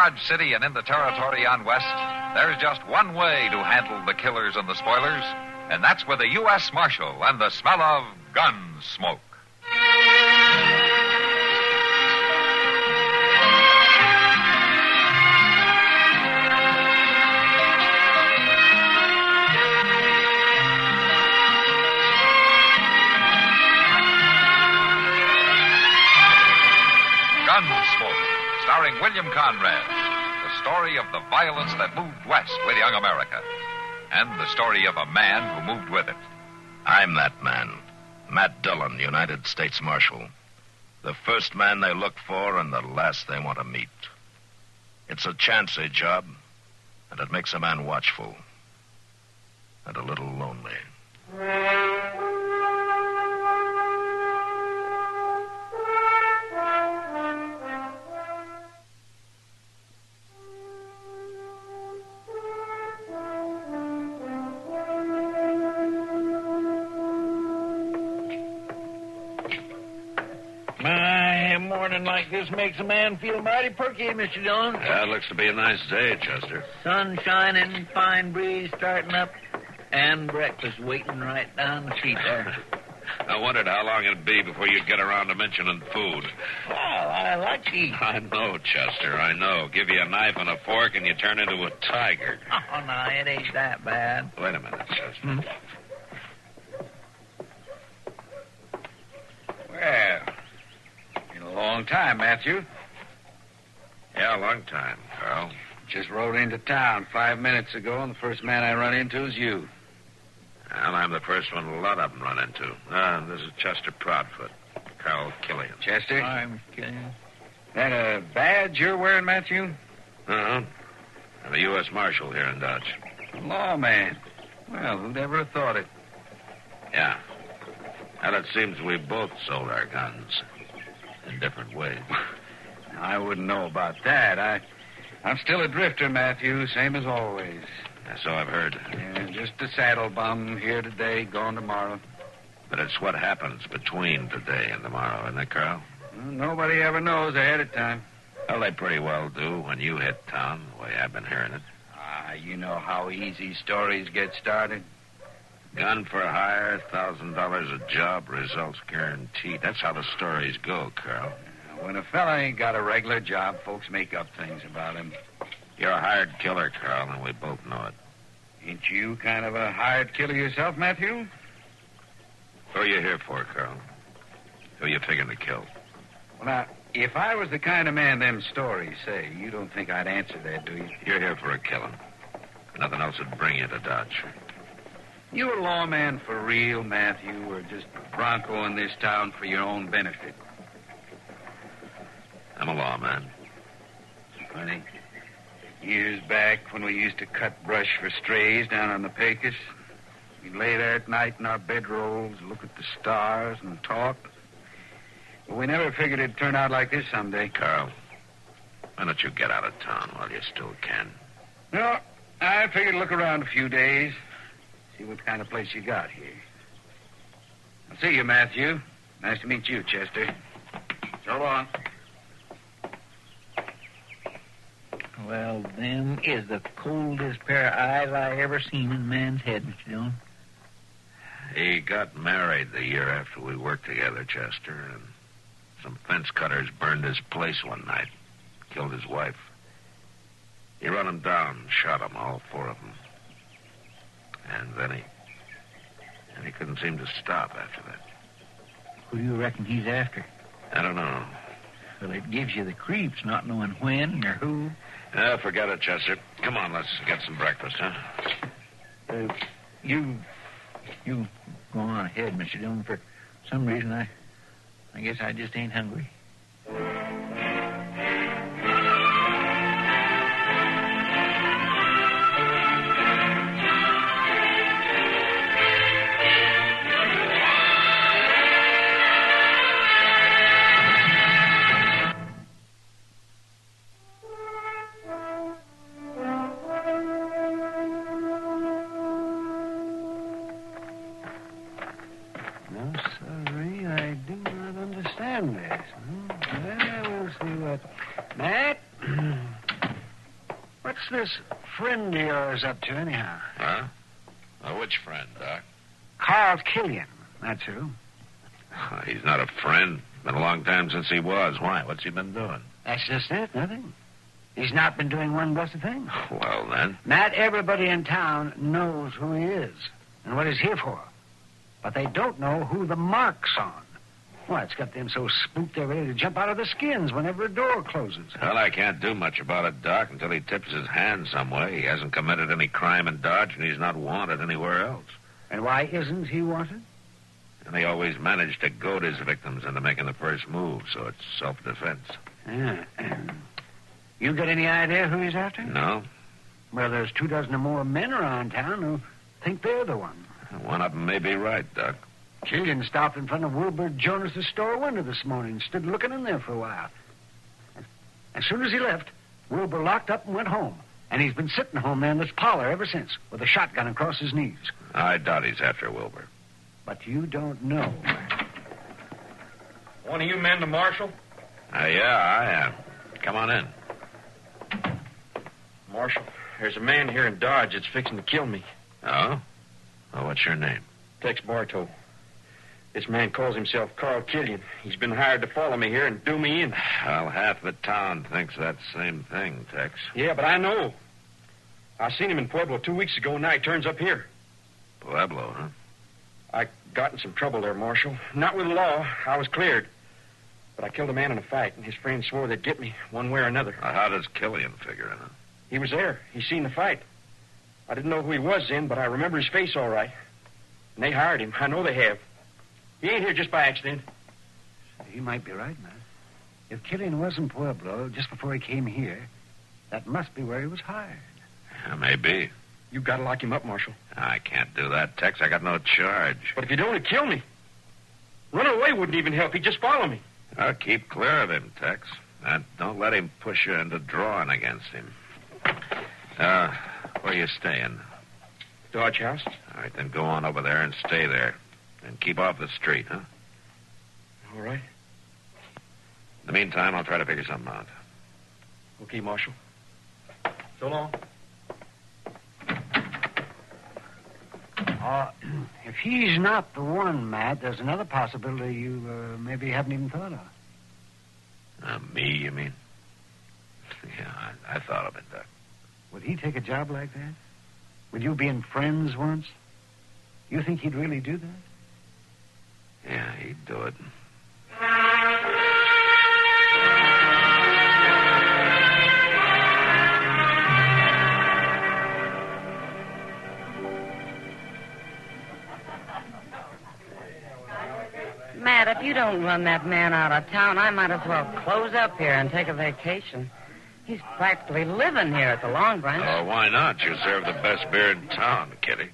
Dodge City and in the territory on west, there's just one way to handle the killers and the spoilers, and that's with a U.S. Marshal and the smell of Gunsmoke. Gunsmoke, starring William Conrad. The story of the violence that moved west with young America. And the story of a man who moved with it. I'm that man. Matt Dillon, United States Marshal. The first man they look for and the last they want to meet. It's a chancy job, and it makes a man watchful. And a little lonely. A morning like this makes a man feel mighty perky, Mr. Dillon. Yeah, it looks to be a nice day, Chester. Sun shining, fine breeze starting up, and breakfast waiting right down the street there. I wondered how long it'd be before you'd get around to mentioning food. Oh, I like to eat. I know, Chester, I know. Give you a knife and a fork and you turn into a tiger. Oh, no, it ain't that bad. Wait a minute, Chester. Well, been a long time, Matthew. Yeah, a long time, Carl. Just rode into town 5 minutes ago, and the first man I run into is you. Well, I'm the first one a lot of them run into. This is Chester Proudfoot, Carl Killian. Chester? I'm kidding. That a badge you're wearing, Matthew? Uh-huh. I'm a U.S. Marshal here in Dodge. Lawman. Well, who'd ever have thought it? Yeah. Well, it seems we both sold our guns in different ways. I wouldn't know about that. I'm still a drifter, Matthew, same as always. So I've heard. Yeah, just a saddle bum, here today, gone tomorrow. But it's what happens between today and tomorrow, isn't it, Carl? Well, nobody ever knows ahead of time. Well, they pretty well do when you hit town, the way I've been hearing it. You know how easy stories get started. Gun for hire, $1,000 a job, results guaranteed. That's how the stories go, Carl. When a fella ain't got a regular job, folks make up things about him. You're a hired killer, Carl, and we both know it. Ain't you kind of a hired killer yourself, Matthew? Who are you here for, Carl? Who you figuring to kill? Well, now, if I was the kind of man them stories say, you don't think I'd answer that, do you? You're here for a killing. Nothing else would bring you to Dodge. You a lawman for real, Matthew, or just bronco in this town for your own benefit? I'm a lawman. Funny. Years back when we used to cut brush for strays down on the Pecos, we'd lay there at night in our bedrolls, look at the stars and talk. But we never figured it'd turn out like this someday. Carl, why don't you get out of town while you still can? No, I figured to look around a few days, see what kind of place you got here. I'll see you, Matthew. Nice to meet you, Chester. So long. Well, them is the coldest pair of eyes I ever seen in a man's head, Mr. Dillon. He got married the year after we worked together, Chester, and some fence cutters burned his place one night, killed his wife. He run them down, shot them, all four of them. And then he couldn't seem to stop after that. Who do you reckon he's after? I don't know. Well, it gives you the creeps, not knowing when or who. Forget it, Chester. Come on, let's get some breakfast, huh? You go on ahead, Mr. Dillon. For some reason, I guess I just ain't hungry. No, sorry, I do not understand this. Well, we'll see what... Matt? this friend of yours up to, anyhow? Huh? Well, which friend, Doc? Carl Killian, that's who. He's not a friend. Been a long time since he was. Why? What's he been doing? That's just it, nothing. He's not been doing one blessed thing. Well, then. Not everybody in town knows who he is and what he's here for. But they don't know who the mark's on. Why, it's got them so spooked they're ready to jump out of their skins whenever a door closes. Well, I can't do much about it, Doc, until he tips his hand some way. He hasn't committed any crime in Dodge, and he's not wanted anywhere else. And why isn't he wanted? And he always managed to goad his victims into making the first move, so it's self-defense. Yeah. You got any idea who he's after? No? Well, there's 24 or more men around town who think they're the one. One of them may be right, Doc. Killian stopped in front of Wilbur Jonas's store window this morning and stood looking in there for a while. As soon as he left, Wilbur locked up and went home. And he's been sitting home there in this parlor ever since, with a shotgun across his knees. I doubt he's after Wilbur. But you don't know. One of you men the marshal? Yeah, I am. Come on in. Marshal, there's a man here in Dodge that's fixing to kill me. Oh? Well, what's your name? Tex Bartow. This man calls himself Carl Killian. He's been hired to follow me here and do me in. Well, half the town thinks that same thing, Tex. Yeah, but I know. I seen him in Pueblo 2 weeks ago, and now he turns up here. Pueblo, huh? I got in some trouble there, Marshal. Not with the law. I was cleared. But I killed a man in a fight, and his friends swore they'd get me one way or another. How does Killian figure in it? He was there. He seen the fight. I didn't know who he was then, but I remember his face all right. And they hired him. I know they have. He ain't here just by accident. You might be right, man. If Killian was in Pueblo just before he came here, that must be where he was hired. Yeah, maybe. You've got to lock him up, Marshal. I can't do that, Tex. I got no charge. But if you'd only kill me, running away wouldn't even help. He'd just follow me. Well, keep clear of him, Tex. And don't let him push you into drawing against him. Where you staying? Dodge House. All right, then go on over there and stay there. And keep off the street, huh? All right. In the meantime, I'll try to figure something out. Okay, Marshal. So long. If he's not the one, Matt, there's another possibility you maybe haven't even thought of. Me, you mean? Yeah, I thought of it, Doc. Would he take a job like that? With you being friends once? You think he'd really do that? Yeah, he'd do it. Matt, if you don't run that man out of town, I might as well close up here and take a vacation. He's practically living here at the Long Branch. Oh, why not? You serve the best beer in town, Kitty.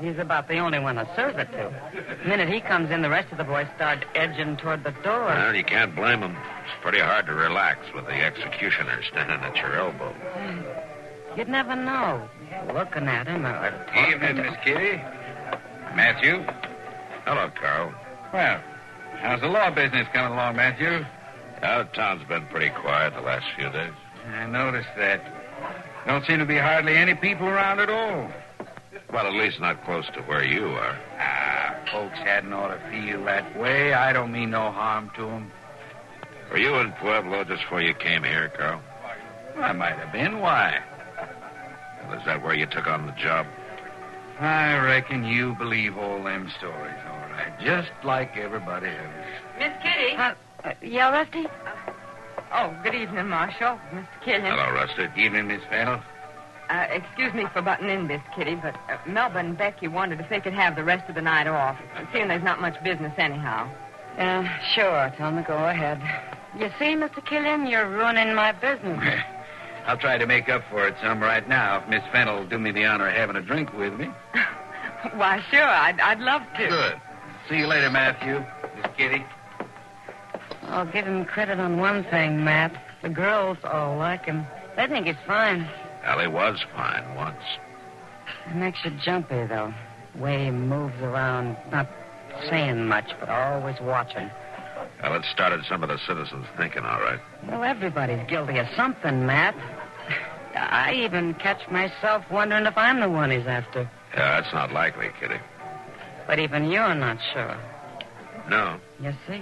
He's about the only one to serve it to. The minute he comes in, the rest of the boys start edging toward the door. Well, you can't blame them. It's pretty hard to relax with the executioner standing at your elbow. You'd never know. Looking at him or talking Evening, to Miss Kitty. Matthew. Hello, Carl. Well, how's the law business coming along, Matthew? The town's been pretty quiet the last few days. I noticed that. Don't seem to be hardly any people around at all. Well, at least not close to where you are. Folks hadn't ought to feel that way. I don't mean no harm to them. Were you in Pueblo just before you came here, Carl? I might have been. Why? Well, is that where you took on the job? I reckon you believe all them stories, all right. Just like everybody else. Miss Kitty. yeah, Rusty? Good evening, Marshal. Mr. Killian. Hello, Rusty. Evening, Miss Fennel. Excuse me for butting in, Miss Kitty, but Melba and Becky wondered if they could have the rest of the night off, seeing there's not much business anyhow. Sure. Tell me, go ahead. You see, Mr. Killian, you're ruining my business. I'll try to make up for it some right now if Miss Fennel will do me the honor of having a drink with me. Why, sure, I'd love to. Good. See you later, Matthew. Miss Kitty. I'll give him credit on one thing, Matt. The girls all like him. They think he's fine. Well, he was fine once. It makes you jumpy, though. The way he moves around, not saying much, but always watching. Well, it started some of the citizens thinking, all right. Well, everybody's guilty of something, Matt. I even catch myself wondering if I'm the one he's after. Yeah, that's not likely, Kitty. But even you're not sure. No. You see?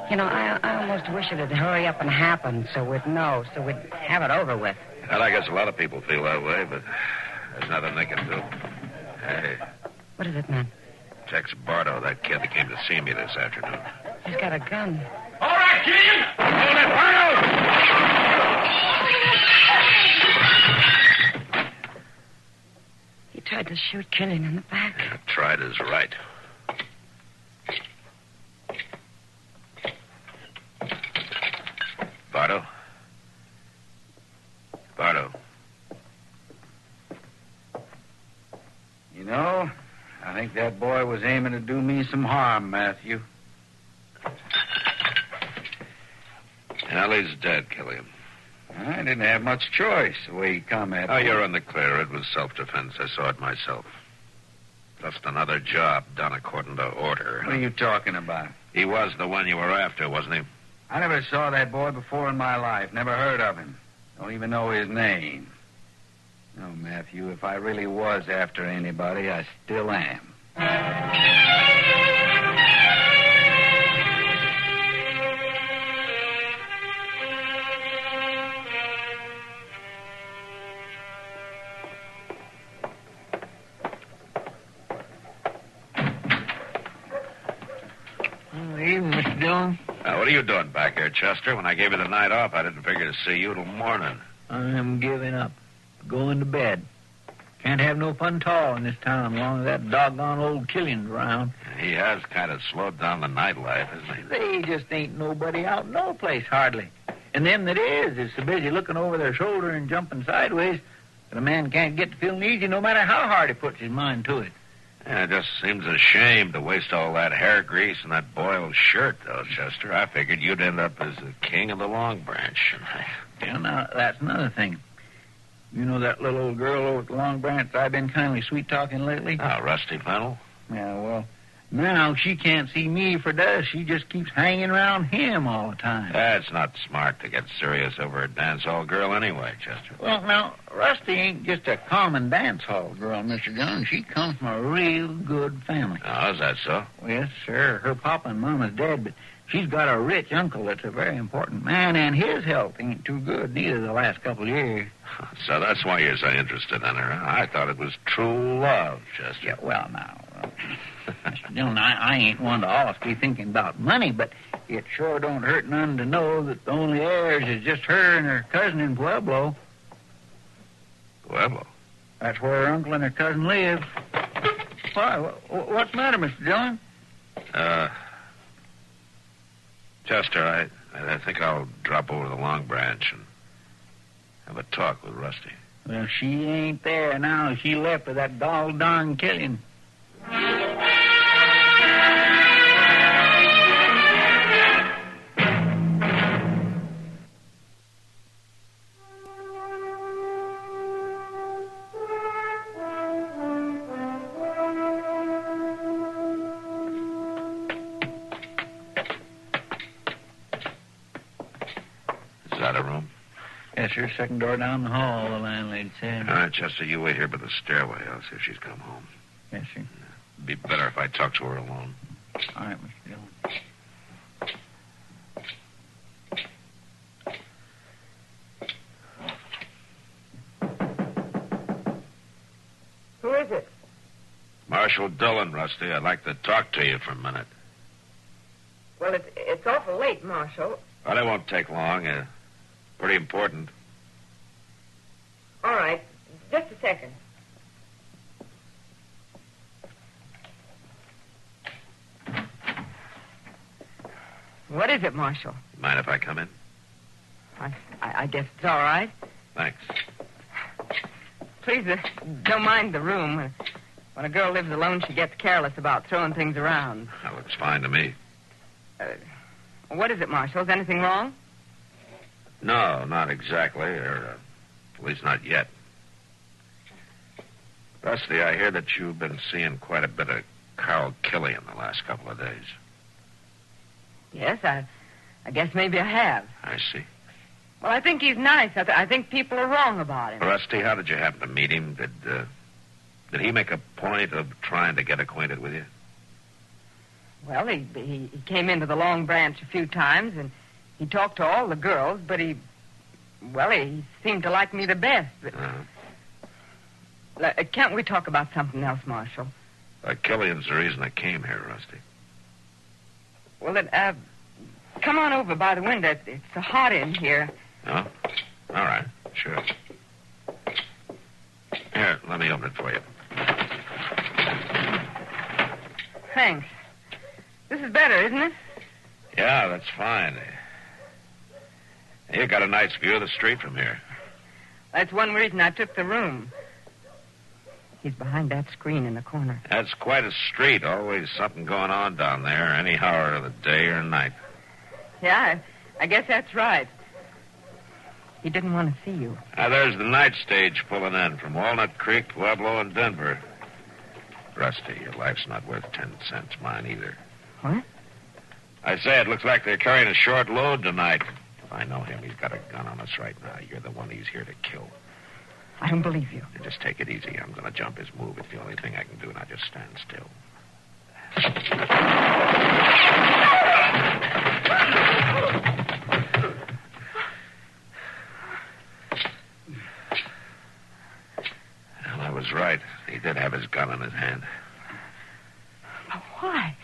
You know, I almost wish it'd hurry up and happen so we'd know, so we'd have it over with. Well, I guess a lot of people feel that way, but there's nothing they can do. Hey, What is it, man? Tex Bardo, that kid that came to see me this afternoon. He's got a gun. All right, Killian! Hold it, Bardo! He tried to shoot Killian in the back. Yeah, tried is right. Bardo? Bardo. You know, I think that boy was aiming to do me some harm, Matthew. Allie's dead, Killian. I didn't have much choice the way he come at Oh, me. you're in the clear. It was self-defense. I saw it myself. Just another job done according to order. What are you talking about? He was the one you were after, wasn't he? I never saw that boy before in my life. Never heard of him. Don't even know his name. No, Matthew, if I really was after anybody, I still am. Evening, Mr. Dillon. Now, what are you doing back here, Chester? When I gave you the night off, I didn't figure to see you till morning. I'm giving up. Going to bed. Can't have no fun at all in this town as long as that doggone old Killian's around. He has kind of slowed down the nightlife, hasn't he? They just ain't nobody out no place, hardly. And them that is so busy looking over their shoulder and jumping sideways that a man can't get to feeling easy no matter how hard he puts his mind to it. Yeah, it just seems a shame to waste all that hair grease and that boiled shirt, though, Chester. I figured you'd end up as the king of the Long Branch. Well, now, that's another thing. You know that little old girl over at the Long Branch I've been kindly sweet-talking lately? Oh, Rusty Fennel? Yeah, well, now she can't see me for dust. She just keeps hanging around him all the time. That's not smart to get serious over a dance hall girl anyway, Chester. Well, now, Rusty ain't just a common dance hall girl, Mr. Dillon. She comes from a real good family. Oh, is that so? Well, yes, sir. Her papa and mama's dead, but she's got a rich uncle that's a very important man, and his health ain't too good neither the last couple of years. So that's why you're so interested in her. Huh? I thought it was true love, Chester. Yeah, well, now, Mr. Dillon, I ain't one to always be thinking about money, but it sure don't hurt none to know that the only heirs is just her and her cousin in Pueblo. Pueblo? That's where her uncle and her cousin live. Why, what's the matter, Mr. Dillon? Chester, I think I'll drop over to the Long Branch and have a talk with Rusty. Well, she ain't there now. She left with that doggone Killian. Is that a room? Yes, sir. Second door down the hall, the landlady said. All right, Chester, you wait here by the stairway. I'll see if she's come home. Yes, sir. It'd be better if I talked to her alone. All right, Mr. Dillon. Who is it? Marshal Dillon, Rusty. I'd like to talk to you for a minute. Well, it's awful late, Marshal. Well, it won't take long. Pretty important. All right. Just a second. What is it, Marshal? Mind if I come in? I guess it's all right. Thanks. Please, don't mind the room. When a girl lives alone, she gets careless about throwing things around. That looks fine to me. What is it, Marshal? Is anything wrong? No, not exactly, or at least not yet. Rusty, I hear that you've been seeing quite a bit of Carl Killian the last couple of days. Yes, I guess maybe I have. I see. Well, I think he's nice. I think people are wrong about him. Rusty, how did you happen to meet him? Did he make a point of trying to get acquainted with you? Well, he came into the Long Branch a few times, and he talked to all the girls, but he seemed to like me the best. But can't we talk about something else, Marshal? Killian's the reason I came here, Rusty. Well, then, come on over by the window. It's so hot in here. Oh? All right, sure. Here, let me open it for you. Thanks. This is better, isn't it? Yeah, that's fine. You got a nice view of the street from here. That's one reason I took the room. He's behind that screen in the corner. That's quite a street. Always something going on down there, any hour of the day or night. Yeah, I guess that's right. He didn't want to see you. There's the night stage pulling in from Walnut Creek, Pueblo, and Denver. Rusty, your life's not worth 10 cents. Mine either. What? I say it looks like they're carrying a short load tonight. If I know him, he's got a gun on us right now. You're the one he's here to kill. I don't believe you. Just take it easy. I'm going to jump his move. It's the only thing I can do, and I just stand still. Well, I was right. He did have his gun in his hand. But why?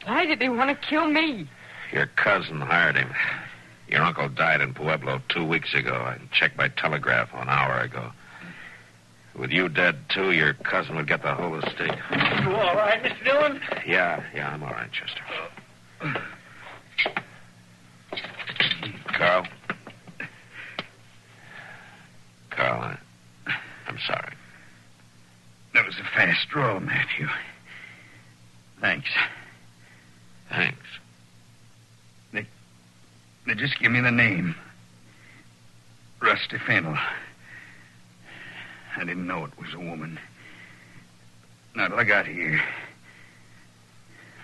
Why did he want to kill me? Your cousin hired him. Your uncle died in Pueblo 2 weeks ago. I checked by telegraph an hour ago. With you dead, too, your cousin would get the whole estate. You all right, Mr. Dillon? Yeah, I'm all right, Chester. Carl? Carl, I'm sorry. That was a fast draw, Matthew. Thanks. Thanks. They just give me the name. Rusty Fennel. I didn't know it was a woman. Not till I got here.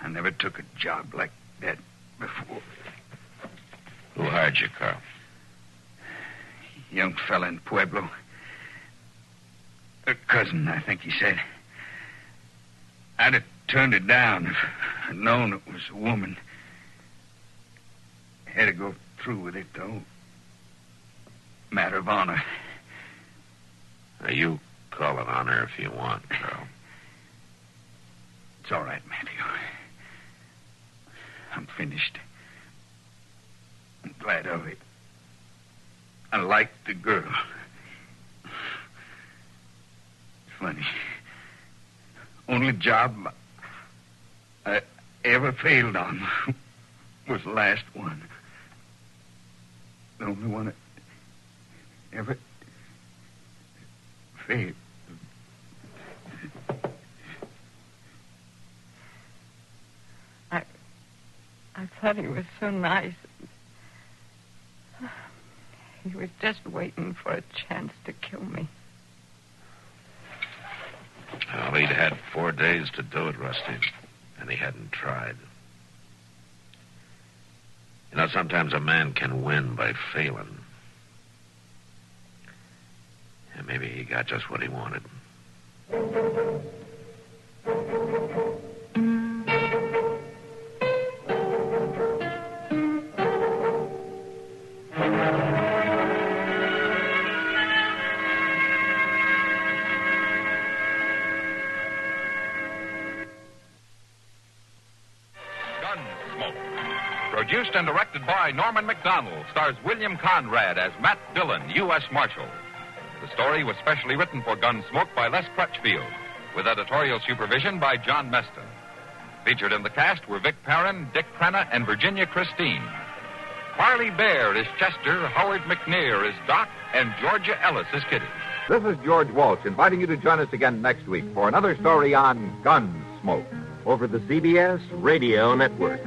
I never took a job like that before. Who hired you, Carl? Young fella in Pueblo. A cousin, I think he said. I'd have turned it down if I'd known it was a woman. Had to go through with it, though. Matter of honor. Now, you call it honor if you want, Carl. It's all right, Matthew. I'm finished. I'm glad of it. I like the girl. Funny. Only job I ever failed on was the last one. The only one I ever failed. I thought he was so nice. He was just waiting for a chance to kill me. Well, he'd had 4 days to do it, Rusty, and he hadn't tried. You know, sometimes a man can win by failing. And maybe he got just what he wanted. Gunsmoke. Produced and directed by Norman McDonald, stars William Conrad as Matt Dillon, U.S. Marshal. The story was specially written for Gunsmoke by Les Crutchfield, with editorial supervision by John Meston. Featured in the cast were Vic Perrin, Dick Crenna, and Virginia Christine. Harley Bear is Chester, Howard McNear is Doc, and Georgia Ellis is Kitty. This is George Walsh inviting you to join us again next week for another story on Gunsmoke over the CBS Radio Network.